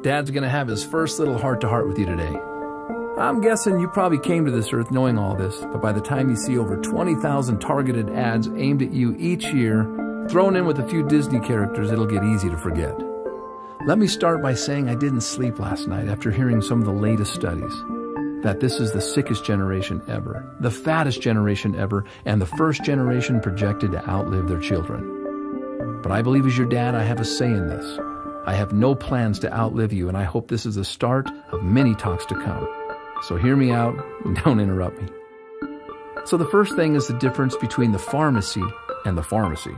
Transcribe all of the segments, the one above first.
Dad's gonna have his first little heart-to-heart with you today. I'm guessing you probably came to this earth knowing all this, but by the time you see over 20,000 targeted ads aimed at you each year, thrown in with a few Disney characters, it'll get easy to forget. Let me start by saying I didn't sleep last night after hearing some of the latest studies. That this is the sickest generation ever, the fattest generation ever, and the first generation projected to outlive their children. But I believe as your dad, I have a say in this. I have no plans to outlive you, and I hope this is the start of many talks to come. So hear me out and don't interrupt me. So the first thing is the difference between the pharmacy and the pharmacy.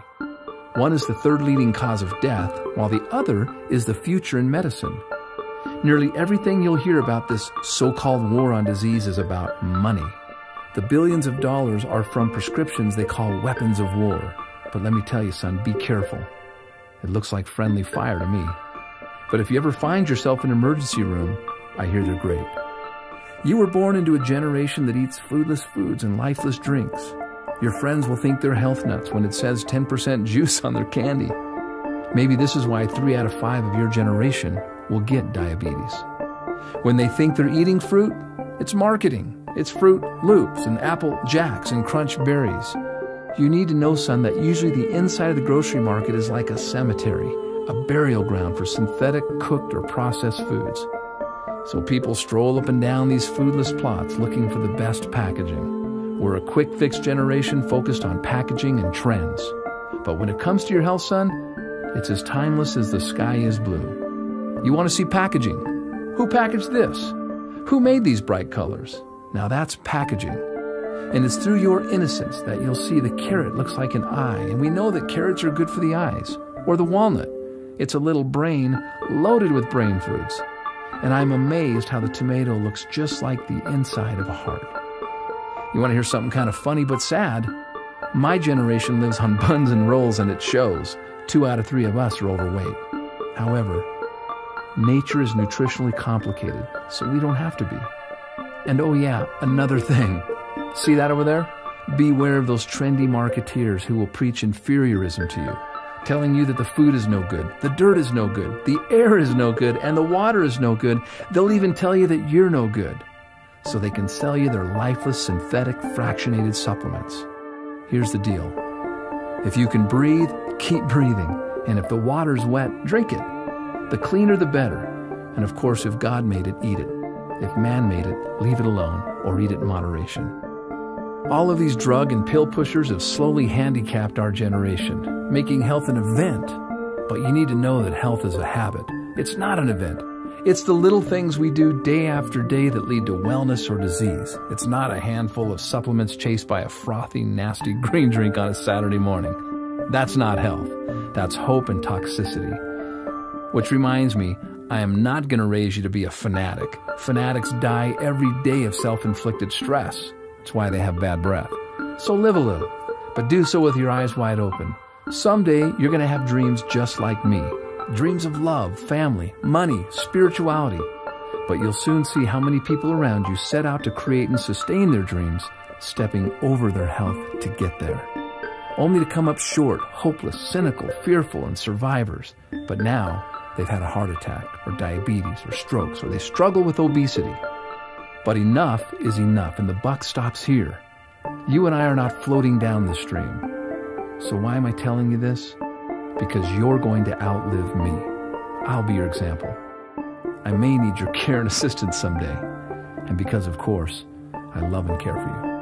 One is the third leading cause of death, while the other is the future in medicine. Nearly everything you'll hear about this so-called war on disease is about money. The billions of dollars are from prescriptions they call weapons of war. But let me tell you, son, be careful. It looks like friendly fire to me. But if you ever find yourself in an emergency room, I hear they're great. You were born into a generation that eats foodless foods and lifeless drinks. Your friends will think they're health nuts when it says 10% juice on their candy. Maybe this is why 3 out of 5 of your generation will get diabetes. When they think they're eating fruit, it's marketing. It's Fruit Loops and Apple Jacks and Crunch Berries. You need to know, son, that usually the inside of the grocery market is like a cemetery, a burial ground for synthetic, cooked, or processed foods. So people stroll up and down these foodless plots looking for the best packaging. We're a quick-fix generation focused on packaging and trends. But when it comes to your health, son, it's as timeless as the sky is blue. You want to see packaging? Who packaged this? Who made these bright colors? Now that's packaging. And it's through your innocence that you'll see the carrot looks like an eye, and we know that carrots are good for the eyes. Or the walnut. It's a little brain loaded with brain foods. And I'm amazed how the tomato looks just like the inside of a heart. You want to hear something kind of funny but sad? My generation lives on buns and rolls, and it shows. 2 out of 3 of us are overweight. However, nature is nutritionally complicated, so we don't have to be. And oh yeah, another thing. See that over there? Beware of those trendy marketeers who will preach inferiorism to you, telling you that the food is no good, the dirt is no good, the air is no good, and the water is no good. They'll even tell you that you're no good, so they can sell you their lifeless, synthetic, fractionated supplements. Here's the deal. If you can breathe, keep breathing. And if the water's wet, drink it. The cleaner, the better. And of course, if God made it, eat it. If man made it, leave it alone or eat it in moderation. All of these drug and pill pushers have slowly handicapped our generation, making health an event. But you need to know that health is a habit. It's not an event. It's the little things we do day after day that lead to wellness or disease. It's not a handful of supplements chased by a frothy, nasty green drink on a Saturday morning. That's not health. That's hope and toxicity. Which reminds me, I am not going to raise you to be a fanatic. Fanatics die every day of self-inflicted stress. That's why they have bad breath. So live a little, but do so with your eyes wide open. Someday, you're going to have dreams just like me. Dreams of love, family, money, spirituality. But you'll soon see how many people around you set out to create and sustain their dreams, stepping over their health to get there. Only to come up short, hopeless, cynical, fearful, and survivors. But now, they've had a heart attack, or diabetes, or strokes, or they struggle with obesity. But enough is enough, and the buck stops here. You and I are not floating down the stream. So why am I telling you this? Because you're going to outlive me. I'll be your example. I may need your care and assistance someday. And because, of course, I love and care for you.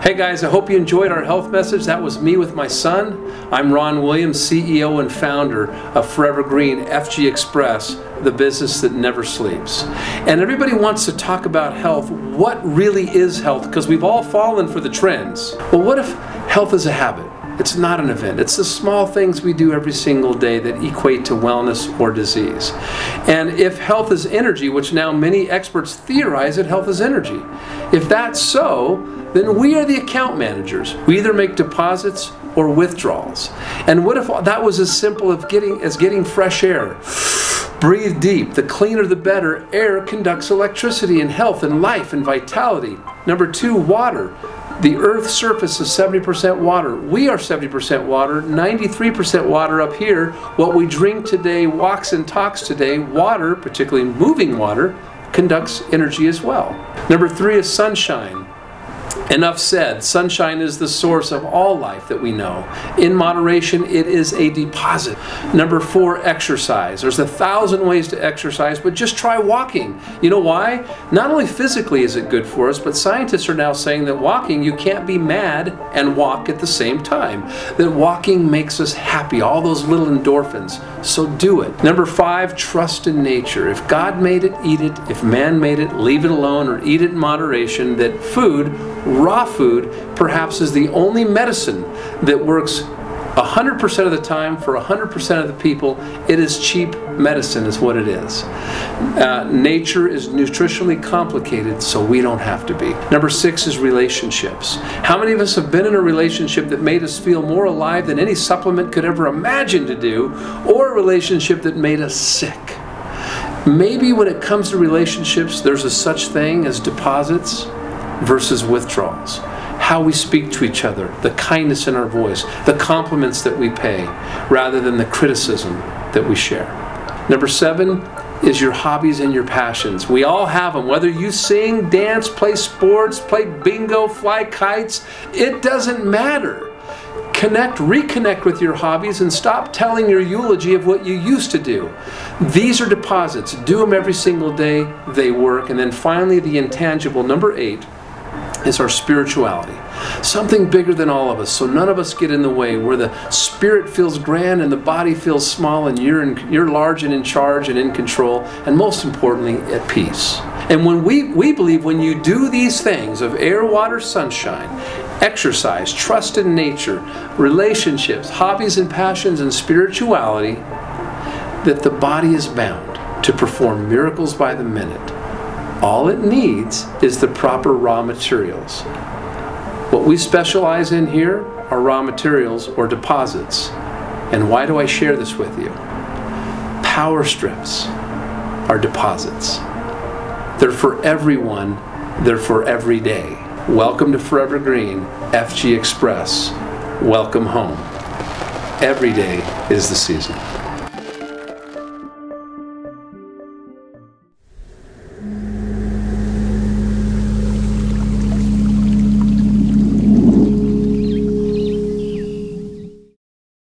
Hey guys, I hope you enjoyed our health message. That was me with my son. I'm Ron Williams, CEO and founder of Forever Green FG Express, the business that never sleeps. And everybody wants to talk about health. What really is health? Because we've all fallen for the trends. Well, what if health is a habit? It's not an event. It's the small things we do every single day that equate to wellness or disease. And if health is energy, which now many experts theorize that health is energy, if that's so, then we are the account managers. We either make deposits or withdrawals. And what if that was as simple as getting fresh air? Breathe deep. The cleaner the better. Air conducts electricity and health and life and vitality. Number 2, water. The Earth's surface is 70% water. We are 70% water, 93% water up here. What we drink today, walks and talks today, water, particularly moving water, conducts energy as well. Number 3 is sunshine. Enough said. Sunshine is the source of all life that we know. In moderation, it is a deposit. Number 4, exercise. There's 1,000 ways to exercise, but just try walking. You know why? Not only physically is it good for us, but scientists are now saying that walking, you can't be mad and walk at the same time. That walking makes us happy, all those little endorphins. So do it. Number 5, trust in nature. If God made it, eat it. If man made it, leave it alone or eat it in moderation. That food, raw food, perhaps is the only medicine that works 100% of the time for 100% of the people. It is cheap medicine is what it is. Nature is nutritionally complicated, so we don't have to be. Number 6 is relationships. How many of us have been in a relationship that made us feel more alive than any supplement could ever imagine to do, or a relationship that made us sick? Maybe when it comes to relationships, there's a such thing as deposits versus withdrawals. How we speak to each other, the kindness in our voice, the compliments that we pay, rather than the criticism that we share. Number 7 is your hobbies and your passions. We all have them. Whether you sing, dance, play sports, play bingo, fly kites, it doesn't matter. Reconnect with your hobbies and stop telling your eulogy of what you used to do. These are deposits. Do them every single day. They work. And then finally, the intangible, number 8, is our spirituality. Something bigger than all of us, so none of us get in the way, where the spirit feels grand and the body feels small, and you're large and in charge and in control, and most importantly, at peace. And when we believe when you do these things of air, water, sunshine, exercise, trust in nature, relationships, hobbies and passions, and spirituality, that the body is bound to perform miracles by the minute. All it needs is the proper raw materials. What we specialize in here are raw materials or deposits. And why do I share this with you? Power strips are deposits. They're for everyone. They're for every day. Welcome to Forever Green, FG Express. Welcome home. Every day is the season.